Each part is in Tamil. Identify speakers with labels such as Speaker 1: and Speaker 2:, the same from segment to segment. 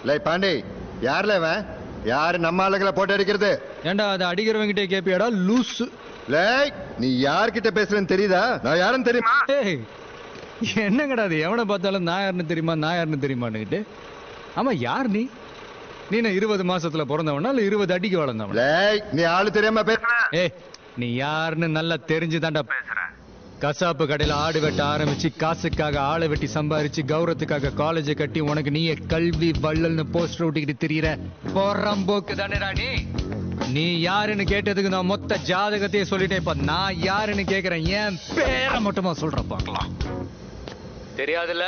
Speaker 1: லை பாண்டி, யார்ல இவன்? யாரு நம்ம ஆளுங்களை போட்டு அடிக்கிறது?
Speaker 2: ஏண்டா அதை அடிக்கிறவங்கிட்டே கேப்பியாடா லூஸ்?
Speaker 1: லை, நீ யார்கிட்ட பேசுறேன்னு தெரியுதா? நான் யாருன்னு தெரியுமா?
Speaker 2: ஏய், என்னங்கடா அது? எவனை பார்த்தாலும் நான் யாருன்னு தெரியுமா, நான் யாருன்னு தெரியுமான்னுக்கிட்டு. ஆமா, யார் நீ? நீ 20 மாசத்துல பிறந்தவனா இல்ல 20 அடிக்கு வளர்ந்தவனா?
Speaker 1: லை, நீ ஆளு தெரியாம பேசுற?
Speaker 2: ஏய், நீ யாருன்னு நல்லா தெரிஞ்சுதான்டா பேசுற. கசாப்பு கடையில ஆடு வெட்ட ஆரம்பிச்சு காசுக்காக ஆளை வெட்டி சம்பாரிச்சு கௌரவத்துக்காக காலேஜை கட்டி உனக்கு நீயே கல்வி வள்ளல்னு போஸ்டர் ஓட்டிக்கிட்டு திரியிற போறம்போக்கு தானேடா நீ. நீ யாருன்னு கேட்டதுக்கு நான் மொத்த ஜாதகத்தையே சொல்லிட்டேன். இப்ப நான் யாருன்னு கேக்குறேன், என் பேரை மட்டுமா சொல்ற பார்க்கலாம். தெரியாதுல்ல?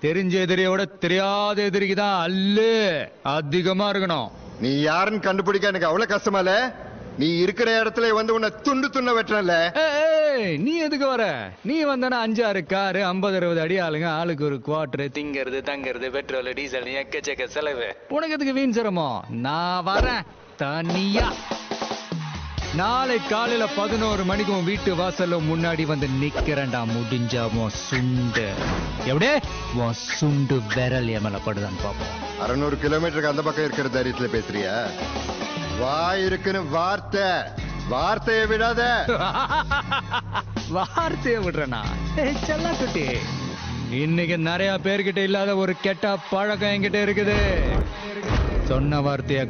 Speaker 2: தெரிஞ்ச எதிரியோட தெரியாத எதிரிக்கு தான் அல்லு அதிகமா இருக்கணும்.
Speaker 1: நீ யாருன்னு கண்டுபிடிக்க எனக்கு அவ்வளவு கஷ்டமா இல்ல? நீ இருக்கிற இடத்துல வந்து உன்னை துண்டு துண்ண வெட்டுறல.
Speaker 2: நீ எதுக்கு வர? நீ வந்தனா 5-6 காரு 50-60 அடி ஆளுங்க, ஆளுக்கு ஒரு குவார்டர், திங்கிறது தங்கிறது பெட்ரோல் டீசல் எக்கச்சக்க செலவு. உனக்கு எதுக்கு வீண் சிரமம்? நான் வரேன் தனியா. நாளை காலையில 11 மணிக்கு உன் வீட்டு வாசல்ல முன்னாடி வந்து நிக்கிறேன்டா. முடிஞ்சா உன் சுண்டு எப்படியே உன் சுண்டு விரல் எமல படுதான்னு பாப்போம்.
Speaker 1: 600 கிலோமீட்டருக்கு அந்த பக்கம் இருக்கிற தைரியத்துல பேசுறியா? வாய் இருக்குன்னு வார்த்தையை விடாத.
Speaker 2: வார்த்தையை விடுறனா? செல்லா குட்டி, இன்னைக்கு நிறைய பேர்கிட்ட இல்லாத ஒரு கெட்ட பழக்கம் என்கிட்ட இருக்குது. சொன்ன வார்த்தைய